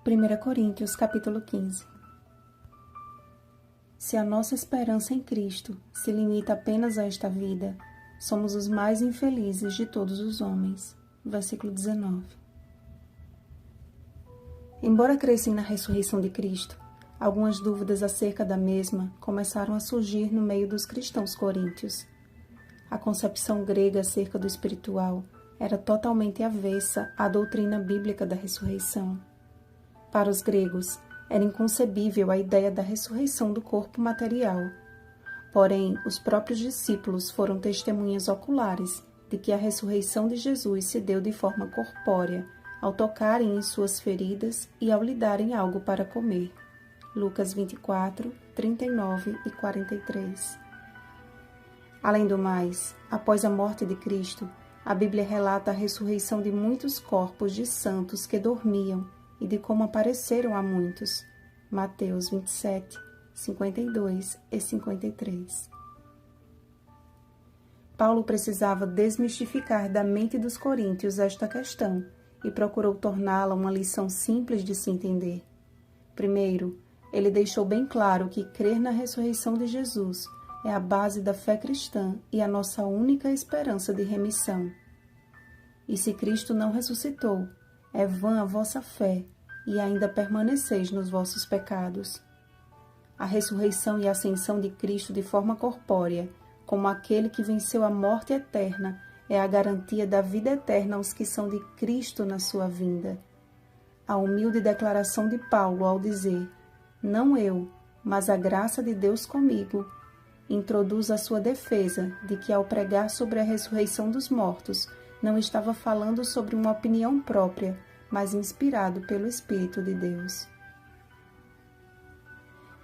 1 Coríntios, capítulo 15. Se a nossa esperança em Cristo se limita apenas a esta vida, somos os mais infelizes de todos os homens. Versículo 19. Embora crescem na ressurreição de Cristo, algumas dúvidas acerca da mesma começaram a surgir no meio dos cristãos coríntios. A concepção grega acerca do espiritual era totalmente avessa à doutrina bíblica da ressurreição. Para os gregos, era inconcebível a ideia da ressurreição do corpo material. Porém, os próprios discípulos foram testemunhas oculares de que a ressurreição de Jesus se deu de forma corpórea, ao tocarem em suas feridas e ao lhe darem algo para comer. Lucas 24, 39 e 43. Além do mais, após a morte de Cristo, a Bíblia relata a ressurreição de muitos corpos de santos que dormiam e de como apareceram a muitos. Mateus 27, 52 e 53. Paulo precisava desmistificar da mente dos coríntios esta questão e procurou torná-la uma lição simples de se entender. Primeiro, ele deixou bem claro que crer na ressurreição de Jesus é a base da fé cristã e a nossa única esperança de remissão. E se Cristo não ressuscitou, é vã a vossa fé, e ainda permaneceis nos vossos pecados. A ressurreição e a ascensão de Cristo de forma corpórea, como aquele que venceu a morte eterna, é a garantia da vida eterna aos que são de Cristo na sua vinda. A humilde declaração de Paulo ao dizer, não eu, mas a graça de Deus comigo, introduz a sua defesa de que ao pregar sobre a ressurreição dos mortos, não estava falando sobre uma opinião própria, mas inspirado pelo Espírito de Deus.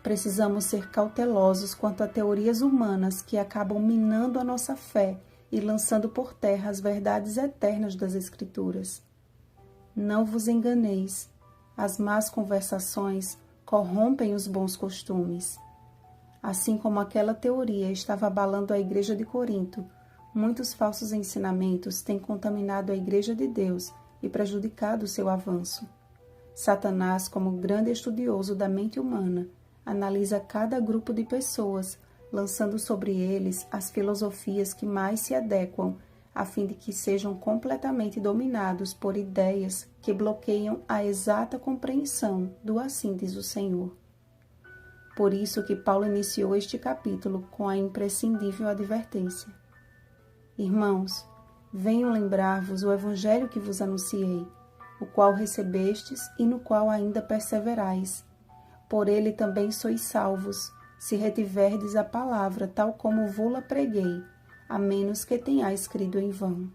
Precisamos ser cautelosos quanto a teorias humanas que acabam minando a nossa fé e lançando por terra as verdades eternas das Escrituras. Não vos enganeis, as más conversações corrompem os bons costumes. Assim como aquela teoria estava abalando a igreja de Corinto, muitos falsos ensinamentos têm contaminado a igreja de Deus e prejudicado seu avanço. Satanás, como grande estudioso da mente humana, analisa cada grupo de pessoas, lançando sobre eles as filosofias que mais se adequam, a fim de que sejam completamente dominados por ideias que bloqueiam a exata compreensão do assim diz o Senhor. Por isso que Paulo iniciou este capítulo com a imprescindível advertência. Irmãos, venho lembrar-vos o evangelho que vos anunciei, o qual recebestes e no qual ainda perseverais. Por ele também sois salvos, se retiverdes a palavra tal como vô-la preguei, a menos que tenhais crido em vão.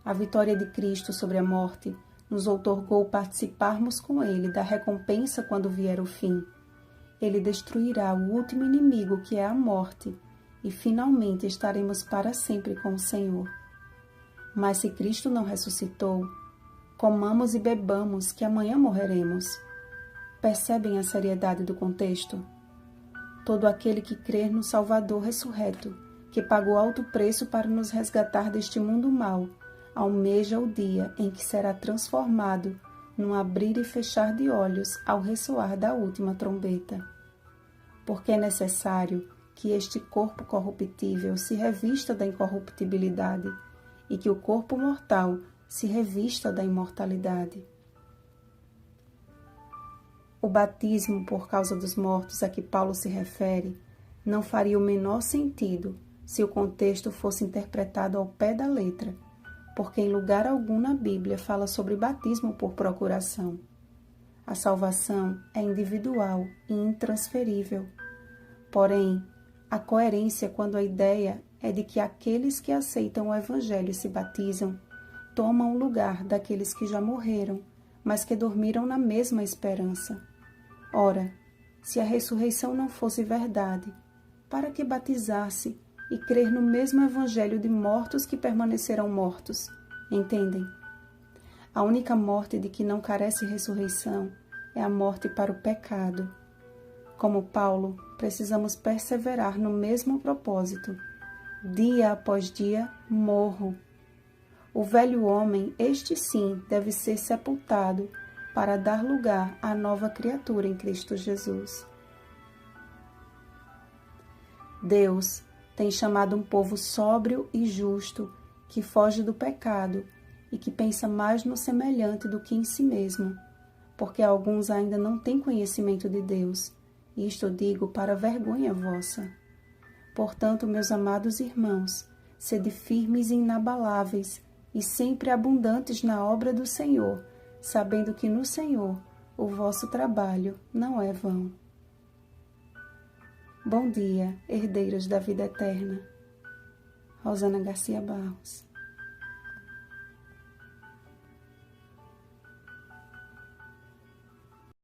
A vitória de Cristo sobre a morte nos outorgou participarmos com ele da recompensa quando vier o fim. Ele destruirá o último inimigo que é a morte, e finalmente estaremos para sempre com o Senhor. Mas se Cristo não ressuscitou, comamos e bebamos, que amanhã morreremos. Percebem a seriedade do contexto? Todo aquele que crer no Salvador ressurreto, que pagou alto preço para nos resgatar deste mundo mau, almeja o dia em que será transformado num abrir e fechar de olhos ao ressoar da última trombeta. Porque é necessário que este corpo corruptível se revista da incorruptibilidade e que o corpo mortal se revista da imortalidade. O batismo por causa dos mortos a que Paulo se refere não faria o menor sentido se o contexto fosse interpretado ao pé da letra, porque em lugar algum na Bíblia fala sobre batismo por procuração. A salvação é individual e intransferível. Porém, a coerência quando a ideia é de que aqueles que aceitam o Evangelho e se batizam tomam o lugar daqueles que já morreram, mas que dormiram na mesma esperança. Ora, se a ressurreição não fosse verdade, para que batizar-se e crer no mesmo Evangelho de mortos que permanecerão mortos? Entendem? A única morte de que não carece ressurreição é a morte para o pecado. Como Paulo, precisamos perseverar no mesmo propósito. Dia após dia, morro. O velho homem, este sim, deve ser sepultado para dar lugar à nova criatura em Cristo Jesus. Deus tem chamado um povo sóbrio e justo, que foge do pecado e que pensa mais no semelhante do que em si mesmo, porque alguns ainda não têm conhecimento de Deus, e isto digo para vergonha vossa. Portanto, meus amados irmãos, sede firmes e inabaláveis, e sempre abundantes na obra do Senhor, sabendo que no Senhor o vosso trabalho não é vão. Bom dia, herdeiros da vida eterna. Rosana Garcia Barros.